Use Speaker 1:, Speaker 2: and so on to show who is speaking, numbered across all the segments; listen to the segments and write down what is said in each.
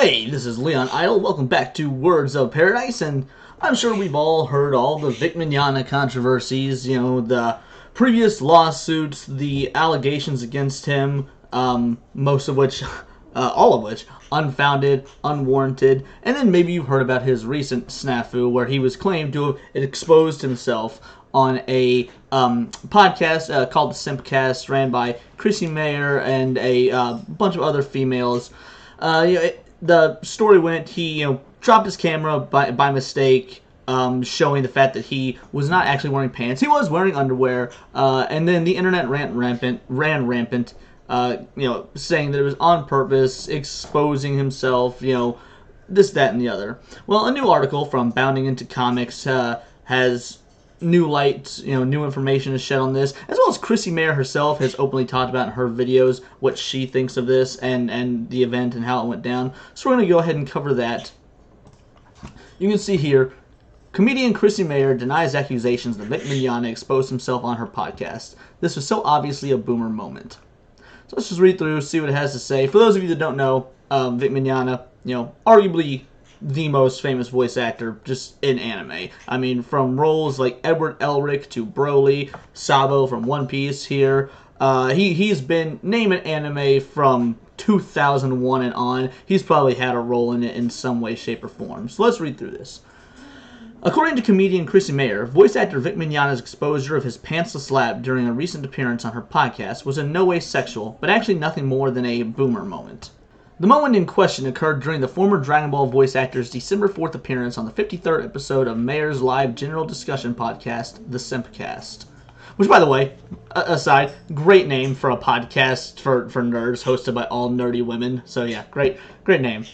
Speaker 1: Hey, this is Leon Idle. Welcome back to Words of Paradise, and I'm sure we've all heard all the Vic Mignogna controversies, the previous lawsuits, the allegations against him, most of which, all of which, unfounded, unwarranted, and then maybe you've heard about his recent snafu where he was claimed to have exposed himself on a podcast called the Simpcast, ran by Chrissy Mayer and a bunch of other females. The story went, he dropped his camera by mistake, showing the fact that he was not actually wearing pants. He was wearing underwear, and then the internet ran rampant, saying that it was on purpose, exposing himself, this, that, and the other. Well, a new article from Bounding Into Comics has new light, new information is shed on this, as well as Chrissy Mayer herself has openly talked about in her videos what she thinks of this and the event and how it went down. So we're going to go ahead and cover that. You can see here, comedian Chrissy Mayer denies accusations that Vic Mignogna exposed himself on her podcast. This was so obviously a boomer moment. So let's just read through, see what it has to say. For those of you that don't know, Vic Mignogna, arguably the most famous voice actor just in anime. I mean, from roles like Edward Elric to Broly, Sabo from One Piece here. He's been named an anime from 2001 and on. He's probably had a role in it in some way, shape, or form. So let's read through this. According to comedian Chrissy Mayer, voice actor Vic Mignogna's exposure of his pantsless lap during a recent appearance on her podcast was in no way sexual, but actually nothing more than a boomer moment. The moment in question occurred during the former Dragon Ball voice actor's December 4th appearance on the 53rd episode of Mayer's live general discussion podcast, the Simpcast. Which, by the way, aside, great name for a podcast for nerds hosted by all nerdy women. So yeah, great name.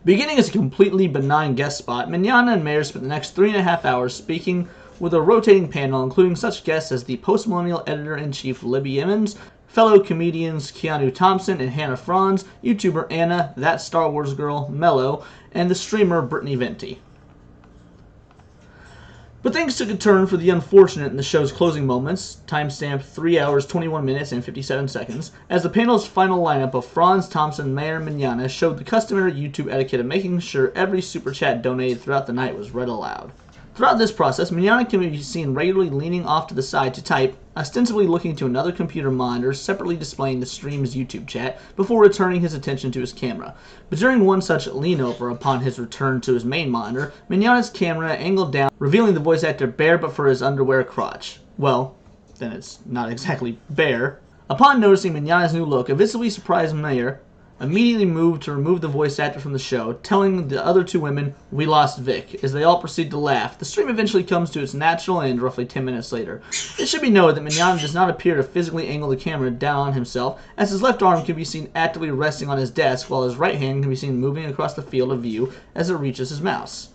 Speaker 1: Beginning as a completely benign guest spot, Mignogna and Mayer spent the next 3.5 hours speaking with a rotating panel including such guests as the post-millennial editor-in-chief Libby Emmons, fellow comedians Keanu Thompson and Hannah Franz, YouTuber Anna, That Star Wars Girl, Mello, and the streamer Brittany Venti. But things took a turn for the unfortunate in the show's closing moments, timestamp 3 hours, 21 minutes, and 57 seconds, as the panel's final lineup of Franz, Thompson, Mayer, and Mignogna showed the customary YouTube etiquette of making sure every super chat donated throughout the night was read aloud. Throughout this process, Mignogna can be seen regularly leaning off to the side to type, ostensibly looking to another computer monitor separately displaying the stream's YouTube chat before returning his attention to his camera. But during one such lean-over upon his return to his main monitor, Mignogna's camera angled down, revealing the voice actor bare but for his underwear crotch. Well, then it's not exactly bare. Upon noticing Mignogna's new look, a visibly surprised Mayer immediately moved to remove the voice actor from the show, telling the other two women, "We lost Vic," as they all proceed to laugh. The stream eventually comes to its natural end roughly 10 minutes later. It should be noted that Mignogna does not appear to physically angle the camera down on himself, as his left arm can be seen actively resting on his desk, while his right hand can be seen moving across the field of view as it reaches his mouse.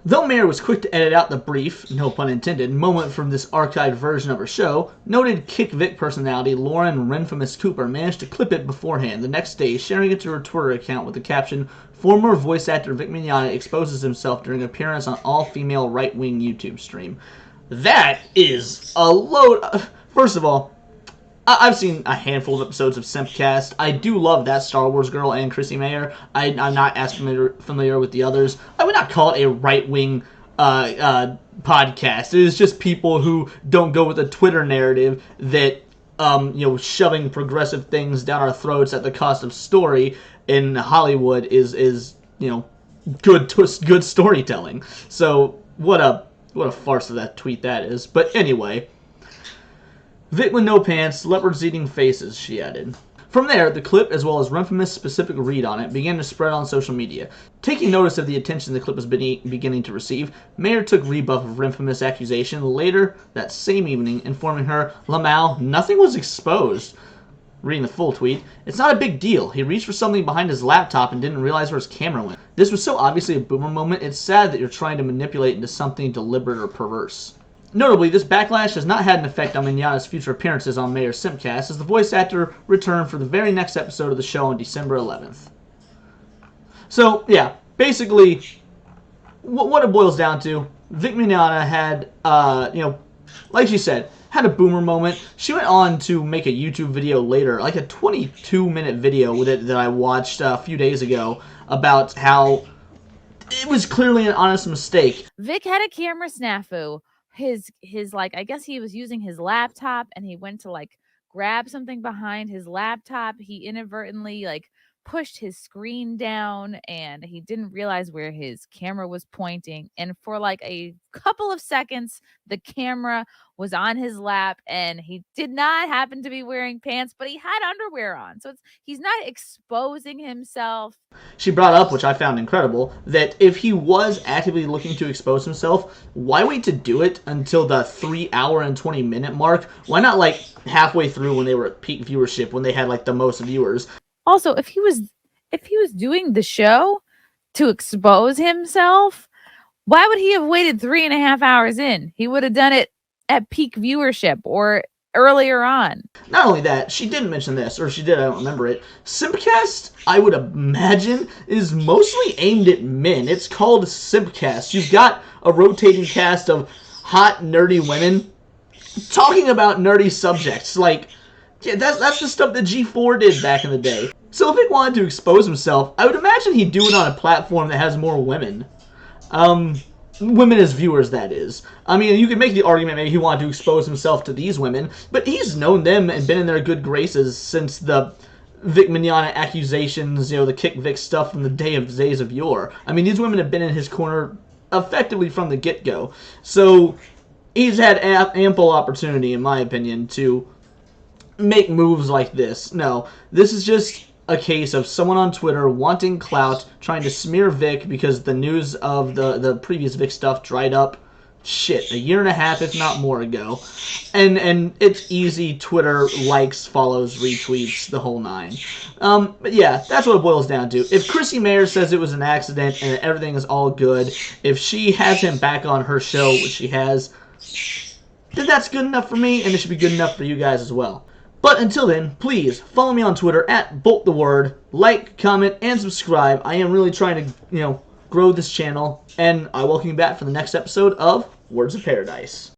Speaker 1: Though Mayer was quick to edit out the brief, no pun intended, moment from this archived version of her show, noted Kick Vic personality Lauren Renfamous Cooper managed to clip it beforehand the next day, sharing it to her Twitter account with the caption, "Former voice actor Vic Mignogna exposes himself during appearance on all-female right-wing YouTube stream." That is a load. First of all, I've seen a handful of episodes of Simpcast. I do love That Star Wars Girl and Chrissy Mayer. I'm not as familiar with the others. I would not call it a right-wing podcast. It is just people who don't go with the Twitter narrative that, shoving progressive things down our throats at the cost of story in Hollywood is good storytelling. So what a farce of that tweet that is. But anyway, Vic with no pants, leopards eating faces, she added. From there, the clip, as well as Renfamous' specific read on it, began to spread on social media. Taking notice of the attention the clip was beginning to receive, Mayer took rebuff of Renfamous' accusation later that same evening, informing her, "Lamau, nothing was exposed." Reading the full tweet, "It's not a big deal. He reached for something behind his laptop and didn't realize where his camera went. This was so obviously a boomer moment, it's sad that you're trying to manipulate into something deliberate or perverse." Notably, this backlash has not had an effect on Mignogna's future appearances on Mayer's Simpcast, as the voice actor returned for the very next episode of the show on December 11th. So, yeah, basically, what it boils down to, Vic Mignogna had, like she said, had a boomer moment. She went on to make a YouTube video later, like a 22-minute video with it that I watched a few days ago about how it was clearly an honest mistake.
Speaker 2: Vic had a camera snafu. His like, I guess he was using his laptop and he went to like grab something behind his laptop. He inadvertently like pushed his screen down and he didn't realize where his camera was pointing. And for like a couple of seconds, the camera was on his lap and he did not happen to be wearing pants, but he had underwear on. So he's not exposing himself.
Speaker 1: She brought up, which I found incredible, that if he was actively looking to expose himself, why wait to do it until the 3-hour and 20-minute mark? Why not like halfway through when they were at peak viewership, when they had like the most viewers?
Speaker 2: Also, if he was doing the show to expose himself, why would he have waited 3.5 hours in? He would have done it at peak viewership or earlier on.
Speaker 1: Not only that, she didn't mention this, or she did, I don't remember it. Simpcast, I would imagine, is mostly aimed at men. It's called Simpcast. You've got a rotating cast of hot, nerdy women talking about nerdy subjects. Like, yeah, that's the stuff that G4 did back in the day. So if he wanted to expose himself, I would imagine he'd do it on a platform that has more women. Women as viewers, that is. I mean, you could make the argument maybe he wanted to expose himself to these women, but he's known them and been in their good graces since the Vic Mignogna accusations, you know, the Kick Vic stuff from the days of yore. I mean, these women have been in his corner effectively from the get-go. So he's had ample opportunity, in my opinion, to make moves like this. No, this is just a case of someone on Twitter wanting clout, trying to smear Vic because the news of the previous Vic stuff dried up, shit, a year and a half, if not more ago. And it's easy. Twitter likes, follows, retweets, the whole nine. But yeah, that's what it boils down to. If Chrissy Mayer says it was an accident and everything is all good, if she has him back on her show, which she has, then that's good enough for me, and it should be good enough for you guys as well. But until then, please follow me on Twitter at BoltTheWord. Like, comment, and subscribe. I am really trying to, grow this channel. And I welcome you back for the next episode of Words of Paradise.